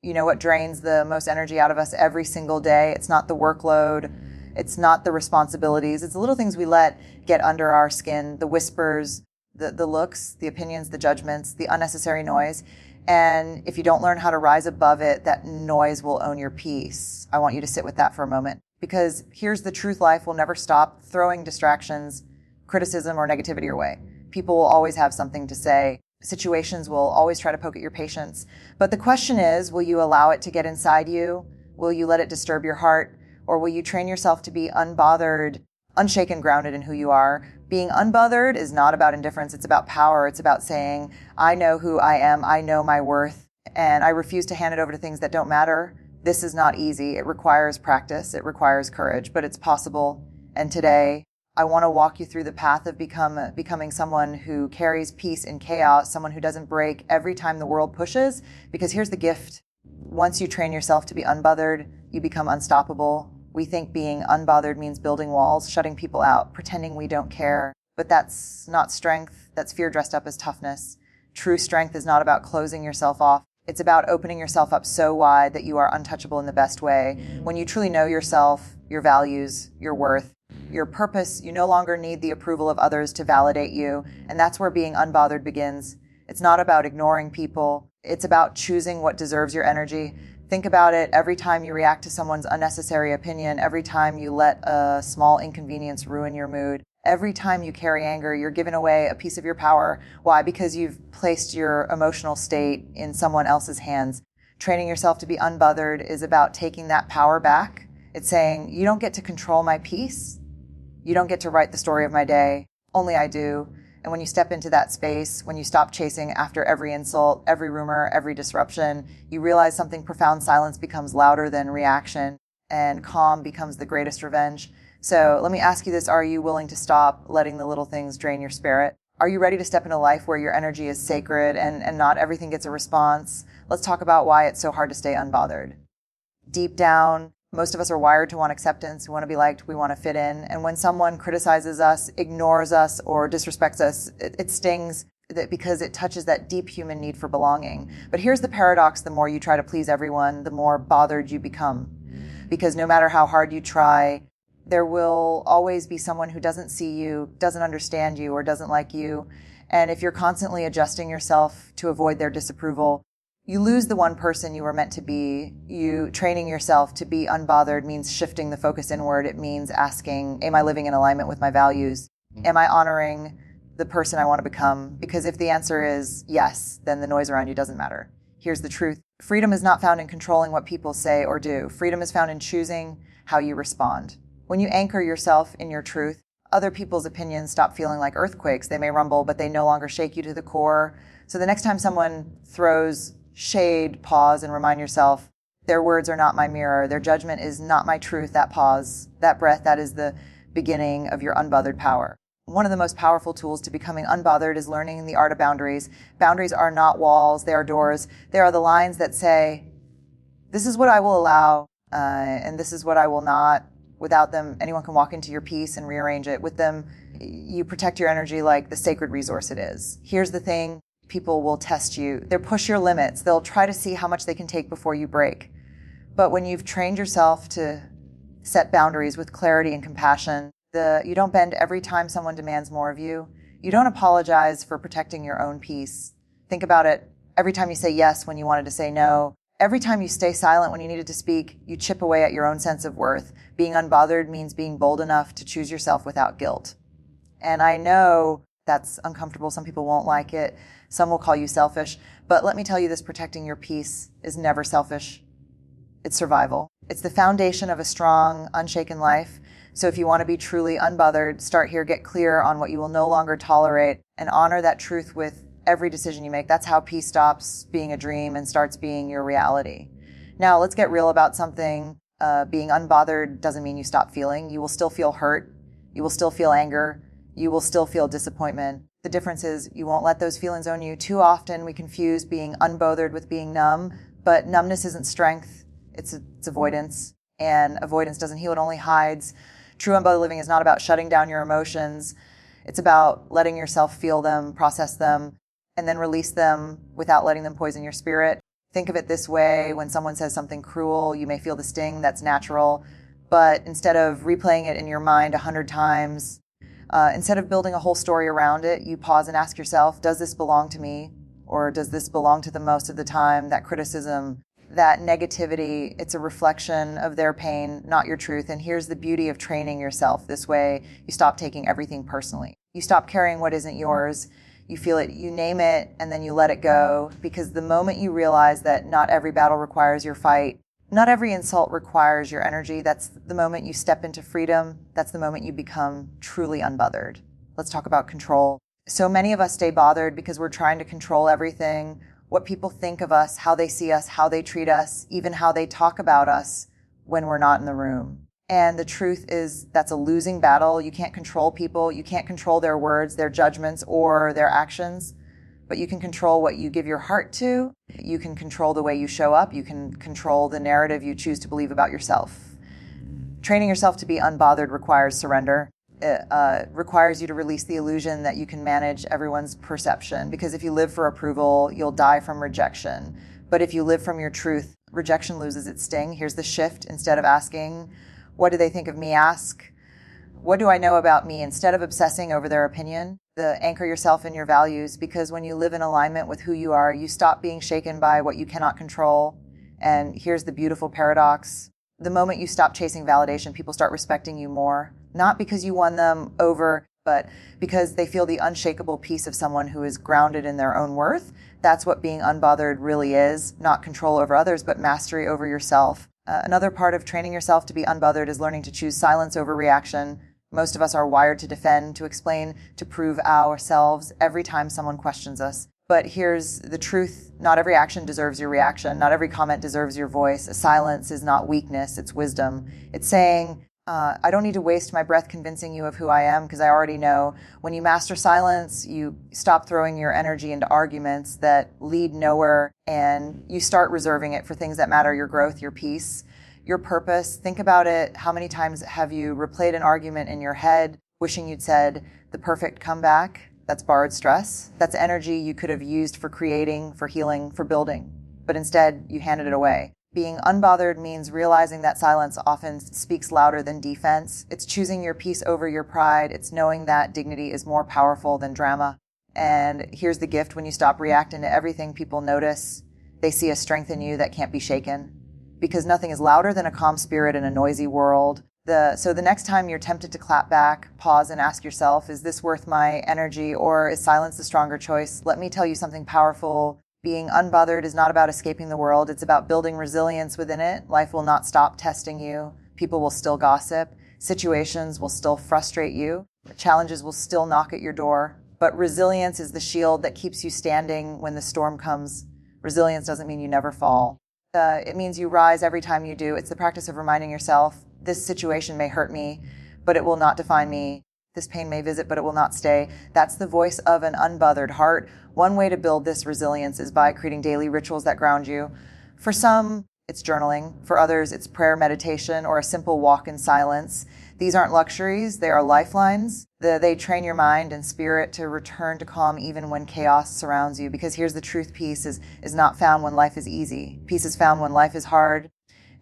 You know what drains the most energy out of us every single day? It's not the workload. It's not the responsibilities. It's the little things we let get under our skin, the whispers, the looks, the opinions, the judgments, the unnecessary noise. And if you don't learn how to rise above it, that noise will own your peace. I want you to sit with that for a moment. Because here's the truth: life will never stop throwing distractions, criticism, or negativity your way. People will always have something to say. Situations will always try to poke at your patience. But the question is, will you allow it to get inside you? Will you let it disturb your heart? Or will you train yourself to be unbothered, unshaken, grounded in who you are? Being unbothered is not about indifference. It's about power. It's about saying, I know who I am. I know my worth. And I refuse to hand it over to things that don't matter. This is not easy. It requires practice. It requires courage, but it's possible. And today, I want to walk you through the path of becoming someone who carries peace in chaos, someone who doesn't break every time the world pushes. Because here's the gift. Once you train yourself to be unbothered, you become unstoppable. We think being unbothered means building walls, shutting people out, pretending we don't care. But that's not strength. That's fear dressed up as toughness. True strength is not about closing yourself off. It's about opening yourself up so wide that you are untouchable in the best way. When you truly know yourself, your values, your worth, your purpose, you no longer need the approval of others to validate you. And that's where being unbothered begins. It's not about ignoring people. It's about choosing what deserves your energy. Think about it. Every time you react to someone's unnecessary opinion, every time you let a small inconvenience ruin your mood, every time you carry anger, you're giving away a piece of your power. Why? Because you've placed your emotional state in someone else's hands. Training yourself to be unbothered is about taking that power back. It's saying, you don't get to control my peace. You don't get to write the story of my day. Only I do. And when you step into that space, when you stop chasing after every insult, every rumor, every disruption, you realize something profound. Silence becomes louder than reaction, and calm becomes the greatest revenge. So let me ask you this. Are you willing to stop letting the little things drain your spirit? Are you ready to step into a life where your energy is sacred and not everything gets a response? Let's talk about why it's so hard to stay unbothered. Deep down, most of us are wired to want acceptance. We want to be liked. We want to fit in. And when someone criticizes us, ignores us, or disrespects us, it stings because it touches that deep human need for belonging. But here's the paradox. The more you try to please everyone, the more bothered you become. Because no matter how hard you try, there will always be someone who doesn't see you, doesn't understand you, or doesn't like you. And if you're constantly adjusting yourself to avoid their disapproval, you lose the one person you were meant to be. You training yourself to be unbothered means shifting the focus inward. It means asking, am I living in alignment with my values? Am I honoring the person I want to become? Because if the answer is yes, then the noise around you doesn't matter. Here's the truth. Freedom is not found in controlling what people say or do. Freedom is found in choosing how you respond. When you anchor yourself in your truth, other people's opinions stop feeling like earthquakes. They may rumble, but they no longer shake you to the core. So the next time someone throws shade, pause, and remind yourself, their words are not my mirror. Their judgment is not my truth. That pause, that breath, that is the beginning of your unbothered power. One of the most powerful tools to becoming unbothered is learning the art of boundaries. Boundaries are not walls. They are doors. They are the lines that say, this is what I will allow, and this is what I will not. Without them, anyone can walk into your peace and rearrange it. With them, you protect your energy like the sacred resource it is. Here's the thing. People will test you. They'll push your limits. They'll try to see how much they can take before you break. But when you've trained yourself to set boundaries with clarity and compassion, you don't bend every time someone demands more of you. You don't apologize for protecting your own peace. Think about it. Every time you say yes when you wanted to say no, every time you stay silent when you needed to speak, you chip away at your own sense of worth. Being unbothered means being bold enough to choose yourself without guilt. And I know that's uncomfortable. Some people won't like it. Some will call you selfish. But let me tell you this, protecting your peace is never selfish. It's survival. It's the foundation of a strong, unshaken life. So if you want to be truly unbothered, start here, get clear on what you will no longer tolerate, and honor that truth with every decision you make. That's how peace stops being a dream and starts being your reality. Now, let's get real about something. Being unbothered doesn't mean you stop feeling. You will still feel hurt. You will still feel anger. You will still feel disappointment. The difference is you won't let those feelings own you. Too often we confuse being unbothered with being numb, but numbness isn't strength. It's avoidance, and avoidance doesn't heal. It only hides. True unbothered living is not about shutting down your emotions. It's about letting yourself feel them, process them, and then release them without letting them poison your spirit. Think of it this way: when someone says something cruel, you may feel the sting. That's natural. But instead of replaying it in your mind 100 times, instead of building a whole story around it, you pause and ask yourself, does this belong to me? Or does this belong to them most of the time? That criticism, that negativity, it's a reflection of their pain, not your truth. And here's the beauty of training yourself this way: you stop taking everything personally. You stop carrying what isn't yours. You feel it, you name it, and then you let it go. Because the moment you realize that not every battle requires your fight, not every insult requires your energy, that's the moment you step into freedom. That's the moment you become truly unbothered. Let's talk about control. So many of us stay bothered because we're trying to control everything: what people think of us, how they see us, how they treat us, even how they talk about us when we're not in the room. And the truth is, that's a losing battle. You can't control people. You can't control their words, their judgments, or their actions. But you can control what you give your heart to. You can control the way you show up. You can control the narrative you choose to believe about yourself. Training yourself to be unbothered requires surrender. It requires you to release the illusion that you can manage everyone's perception. Because if you live for approval, you'll die from rejection. But if you live from your truth, rejection loses its sting. Here's the shift: instead of asking, what do they think of me? Ask, what do I know about me? Instead of obsessing over their opinion, anchor yourself in your values. Because when you live in alignment with who you are, you stop being shaken by what you cannot control. And here's the beautiful paradox: the moment you stop chasing validation, people start respecting you more. Not because you won them over, but because they feel the unshakable peace of someone who is grounded in their own worth. That's what being unbothered really is: not control over others, but mastery over yourself. Another part of training yourself to be unbothered is learning to choose silence over reaction. Most of us are wired to defend, to explain, to prove ourselves every time someone questions us. But here's the truth: not every action deserves your reaction. Not every comment deserves your voice. Silence is not weakness, it's wisdom. It's saying, I don't need to waste my breath convincing you of who I am, because I already know. When you master silence, you stop throwing your energy into arguments that lead nowhere, and you start reserving it for things that matter: your growth, your peace, your purpose. Think about it. How many times have you replayed an argument in your head, wishing you'd said the perfect comeback? That's borrowed stress. That's energy you could have used for creating, for healing, for building. But instead, you handed it away. Being unbothered means realizing that silence often speaks louder than defense. It's choosing your peace over your pride. It's knowing that dignity is more powerful than drama. And here's the gift: when you stop reacting to everything people notice, they see a strength in you that can't be shaken. Because nothing is louder than a calm spirit in a noisy world. So the next time you're tempted to clap back, pause and ask yourself, is this worth my energy, or is silence the stronger choice? Let me tell you something powerful. Being unbothered is not about escaping the world. It's about building resilience within it. Life will not stop testing you. People will still gossip. Situations will still frustrate you. Challenges will still knock at your door. But resilience is the shield that keeps you standing when the storm comes. Resilience doesn't mean you never fall. It means you rise every time you do. It's the practice of reminding yourself, this situation may hurt me, but it will not define me. This pain may visit, but it will not stay. That's the voice of an unbothered heart. One way to build this resilience is by creating daily rituals that ground you. For some, it's journaling. For others, it's prayer, meditation, or a simple walk in silence. These aren't luxuries, they are lifelines. They train your mind and spirit to return to calm even when chaos surrounds you. Because here's the truth: peace is not found when life is easy. Peace is found when life is hard,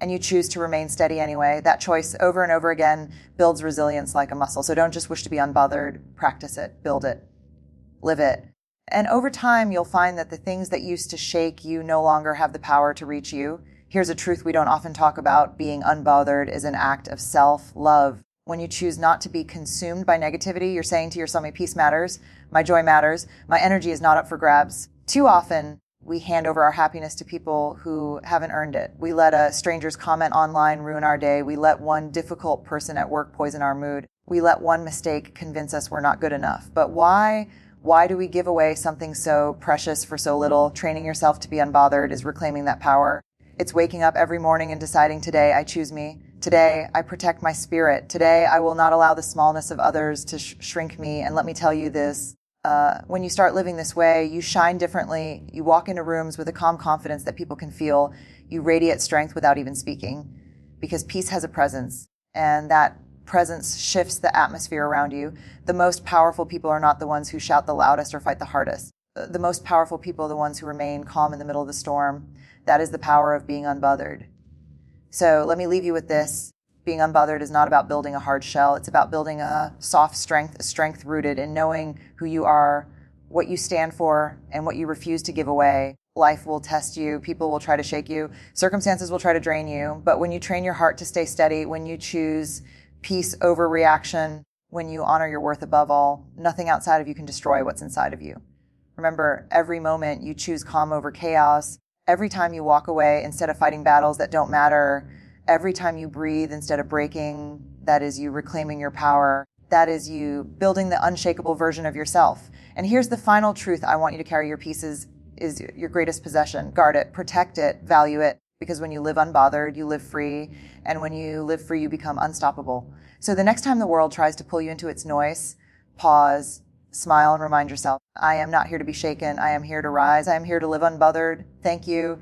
and you choose to remain steady anyway. That choice over and over again builds resilience like a muscle. So don't just wish to be unbothered, practice it, build it, live it. And over time, you'll find that the things that used to shake you no longer have the power to reach you. Here's a truth we don't often talk about: being unbothered is an act of self-love. When you choose not to be consumed by negativity, you're saying to yourself, my peace matters, my joy matters, my energy is not up for grabs. Too often, we hand over our happiness to people who haven't earned it. We let a stranger's comment online ruin our day. We let one difficult person at work poison our mood. We let one mistake convince us we're not good enough. But why do we give away something so precious for so little? Training yourself to be unbothered is reclaiming that power. It's waking up every morning and deciding, today I choose me. Today I protect my spirit. Today I will not allow the smallness of others to shrink me. And let me tell you this, when you start living this way, you shine differently. You walk into rooms with a calm confidence that people can feel. You radiate strength without even speaking, because peace has a presence, and that presence shifts the atmosphere around you. The most powerful people are not the ones who shout the loudest or fight the hardest. The most powerful people are the ones who remain calm in the middle of the storm. That is the power of being unbothered. So let me leave you with this. Being unbothered is not about building a hard shell. It's about building a soft strength, a strength rooted in knowing who you are, what you stand for, and what you refuse to give away. Life will test you. People will try to shake you. Circumstances will try to drain you. But when you train your heart to stay steady, when you choose peace over reaction, when you honor your worth above all, nothing outside of you can destroy what's inside of you. Remember, every moment you choose calm over chaos. Every time you walk away instead of fighting battles that don't matter. Every time you breathe instead of breaking, that is you reclaiming your power. That is you building the unshakable version of yourself. And here's the final truth I want you to carry. Your peace is your greatest possession. Guard it, protect it, value it. Because when you live unbothered, you live free. And when you live free, you become unstoppable. So the next time the world tries to pull you into its noise, pause, smile, and remind yourself, I am not here to be shaken. I am here to rise. I am here to live unbothered. Thank you.